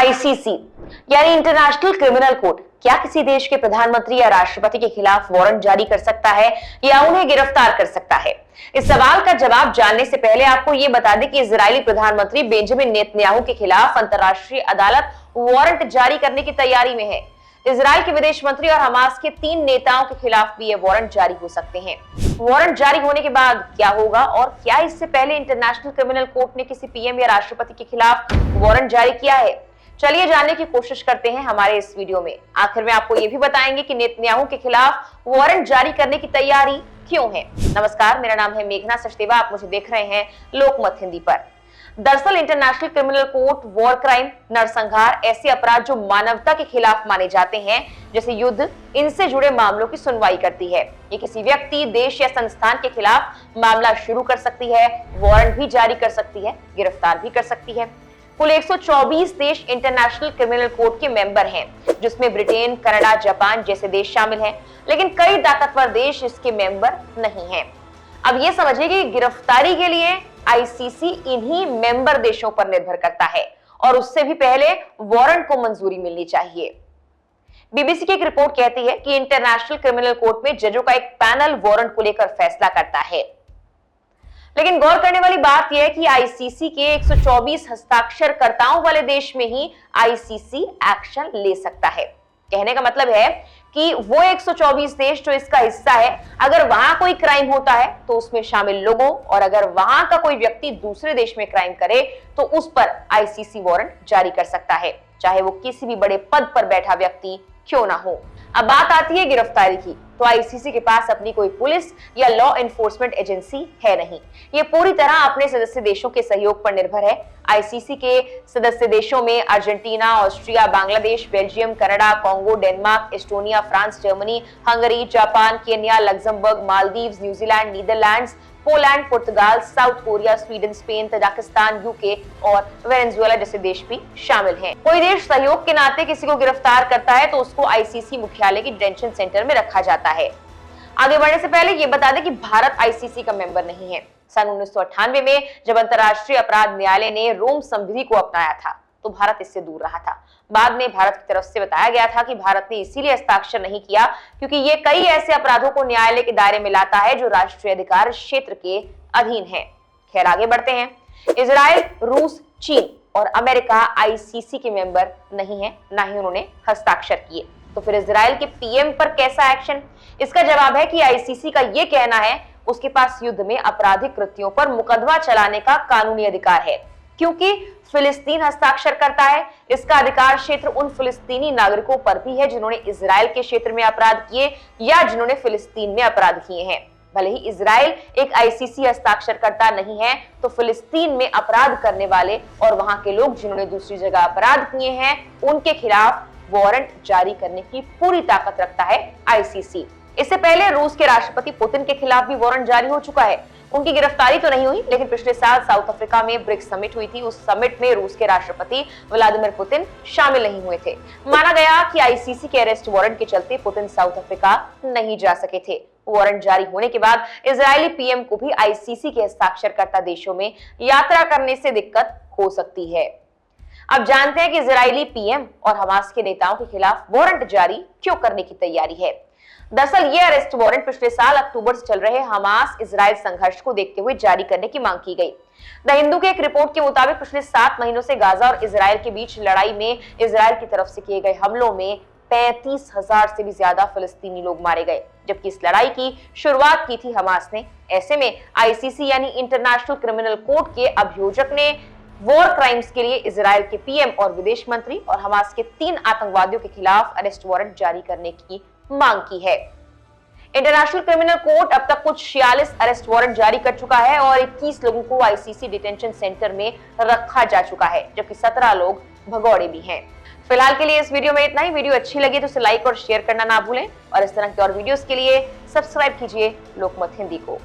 ICC यानी international criminal court क्या किसी देश के प्रधानमंत्री या राष्ट्रपति के खिलाफ वारंट जारी कर सकता है या उन्हें गिरफ्तार कर सकता है? इस सवाल का जवाब जानने से पहले आपको यह बता दें कि इजरायली प्रधानमंत्री बेंजामिन नेतन्याहू के खिलाफ अंतर्राष्ट्रीय अदालत वारंट जारी करने की तैयारी में है। इजराइल के विदेश मंत्री और हमास के 3 नेताओं के खिलाफ भी ये वारंट जारी हो सकते हैं। वारंट जारी होने के बाद क्या होगा और क्या इससे पहले इंटरनेशनल क्रिमिनल कोर्ट ने किसी पीएम या राष्ट्रपति के खिलाफ वारंट जारी किया है? चलिए जानने की कोशिश करते हैं हमारे इस वीडियो में। आखिर में आपको ये भी बताएंगे कि नेतन्याहू के खिलाफ वारंट जारी करने की तैयारी क्यों है। नमस्कार, मेरा नाम है मेघना सचदेवा, आप मुझे देख रहे हैं लोकमत हिंदी पर। दरअसल international criminal court war crime, नरसंहार, ऐसे अपराध जो मानवता के खिलाफ माने जाते हैं जैसे युद्ध, इनसे जुड़े मामलों की सुनवाई करती है। ये किसी व्यक्ति, देश या संस्थान के खिलाफ मामला शुरू कर सकती है, वारंट भी जारी कर सकती है, गिरफ्तार भी कर सकती है। कुल 124 देश इंटरनेशनल क्रिमिनल कोर्ट के मेंबर हैं, जिसमें ब्रिटेन, कनाडा, जापान जैसे देश शामिल हैं, लेकिन कई ताकतवर देश इसके मेंबर नहीं हैं। अब ये समझिए कि गिरफ्तारी के लिए आईसीसी इन्हीं मेंबर देशों पर निर्भर करता है और उससे भी पहले वारंट को मंजूरी मिलनी चाहिए। बीबीसी की एक रिपोर्ट कहती है कि इंटरनेशनल क्रिमिनल कोर्ट में जजों का एक पैनल वारंट को लेकर फैसला करता है। लेकिन गौर करने वाली बात यह है कि आईसीसी के 124 हस्ताक्षरकर्ताओं वाले देश में ही आईसीसी एक्शन ले सकता है। कहने का मतलब है कि वो 124 देश जो इसका हिस्सा है, अगर वहां कोई क्राइम होता है तो उसमें शामिल लोगों और अगर वहां का कोई व्यक्ति दूसरे देश में क्राइम करे तो उस पर आईसीसी वारंट जारी कर सकता है, चाहे वो किसी भी बड़े पद पर बैठा व्यक्ति क्यों ना हो। अब बात आती है गिरफ्तारी की, तो आईसीसी के पास अपनी कोई पुलिस या लॉ एनफोर्समेंट एजेंसी है नहीं। ये पूरी तरह अपने सदस्य देशों के सहयोग पर निर्भर है। आईसीसी के सदस्य देशों में Argentina, Austria, Bangladesh, Belgium, Canada, Congo, Denmark, Estonia, France, Germany, Hungary, Japan, Kenya, Luxembourg, Maldives, New Zealand, Netherlands, Poland, Portugal, South Korea, Sweden, Spain, Tajikistan, UK और वेनेजुएला जैसे देश भी शामिल हैं। कोई देश सहयोग के नाते किसी को गिरफ्तार करता है तो उसको आईसीसी मुख्यालय की डिटेंशन सेंटर में रखा जाता है। आगे बढ़ने से पहले ये बता दें कि भारत आईसीसी का मेंबर नहीं है। सन 1998 में जब अंतर्राष्ट्रीय अपराध न्यायालय ने रोम संधि को अपनाया था तो भारत इससे दूर रहा था। बाद में भारत की तरफ से बताया गया था कि भारत ने इसीलिए हस्ताक्षर नहीं किया क्योंकि ये कई ऐसे अपराधों को न्यायालय के दायरे में लाता है जो राष्ट्रीय अधिकार क्षेत्र के अधीन है। खैर, आगे बढ़ते हैं। इजराइल, रूस, चीन और अमेरिका आईसीसी के मेंबर नहीं है, ना ही उन्होंने हस्ताक्षर किए। तो फिर इजराइल के पीएम पर कैसा एक्शन? इसका जवाब है कि आईसीसी का ये कहना है उसके पास युद्ध में आपराधिक कृत्यों पर मुकदमा चलाने का कानूनी अधिकार है, क्योंकि फिलिस्तीन हस्ताक्षर करता है। इसका अधिकार क्षेत्र उन फिलिस्तीनी नागरिकों पर भी है जिन्होंने इजराइल के क्षेत्र में अपराध किए या जिन्होंने फिलिस्तीन में अपराध किए हैं। भले ही इजराइल एक आईसीसी हस्ताक्षरकर्ता नहीं है, तो फिलिस्तीन में अपराध करने वाले और वहां के लोग जिन्होंने दूसरी जगह अपराध किए हैं उनके खिलाफ वारंट जारी करने की पूरी ताकत रखता है आईसीसी। इससे पहले रूस के राष्ट्रपति पुतिन के खिलाफ भी वारंट जारी हो चुका है। उनकी गिरफ्तारी तो नहीं हुई, लेकिन पिछले साल साउथ अफ्रीका में ब्रिक्स समिट हुई थी। उस समिट में रूस के राष्ट्रपति व्लादिमीर पुतिन शामिल नहीं हुए थे। माना गया कि आईसीसी के अरेस्ट वारंट के चलते पुतिन साउथ अफ्रीका नहीं जा सके थे। वारंट जारी होने के बाद इजरायली पीएम को भी आईसीसी के हस्ताक्षरकर्ता देशों में यात्रा करने से दिक्कत हो सकती है। अब जानते हैं कि इजरायली पीएम और हमास के नेताओं के खिलाफ वारंट जारी क्यों करने की तैयारी है। दरअसल ये अरेस्ट वारंट पिछले साल अक्टूबर से चल रहे हमास इजराइल संघर्ष को देखते हुए जारी करने की मांग की गई। द हिंदू के एक रिपोर्ट के मुताबिक पिछले 7 महीनों से गाजा और इजराइल के बीच लड़ाई में इजराइल की तरफ से किए गए हमलों में 35,000 से भी ज्यादा फिलिस्तीनी लोग मारे गए, जबकि इस लड़ाई की शुरुआत की थी हमास ने। ऐसे में आईसीसी यानी इंटरनेशनल क्रिमिनल कोर्ट के अभियोजक ने वॉर क्राइम्स के लिए इजराइल के पीएम और विदेश मंत्री और हमास के 3 आतंकवादियों के खिलाफ अरेस्ट वारंट जारी करने की मांग की है। इंटरनेशनल क्रिमिनल कोर्ट अब तक कुछ 46 अरेस्ट वारंट जारी कर चुका है और 21 लोगों को आईसीसी डिटेंशन सेंटर में रखा जा चुका है, जबकि 17 लोग भगौड़े भी हैं। फिलहाल के लिए इस वीडियो में इतना ही। वीडियो अच्छी लगी तो इसे लाइक और शेयर करना ना भूलें और इस तरह की और वीडियोस के लिए सब्सक्राइब कीजिए लोकमत हिंदी को।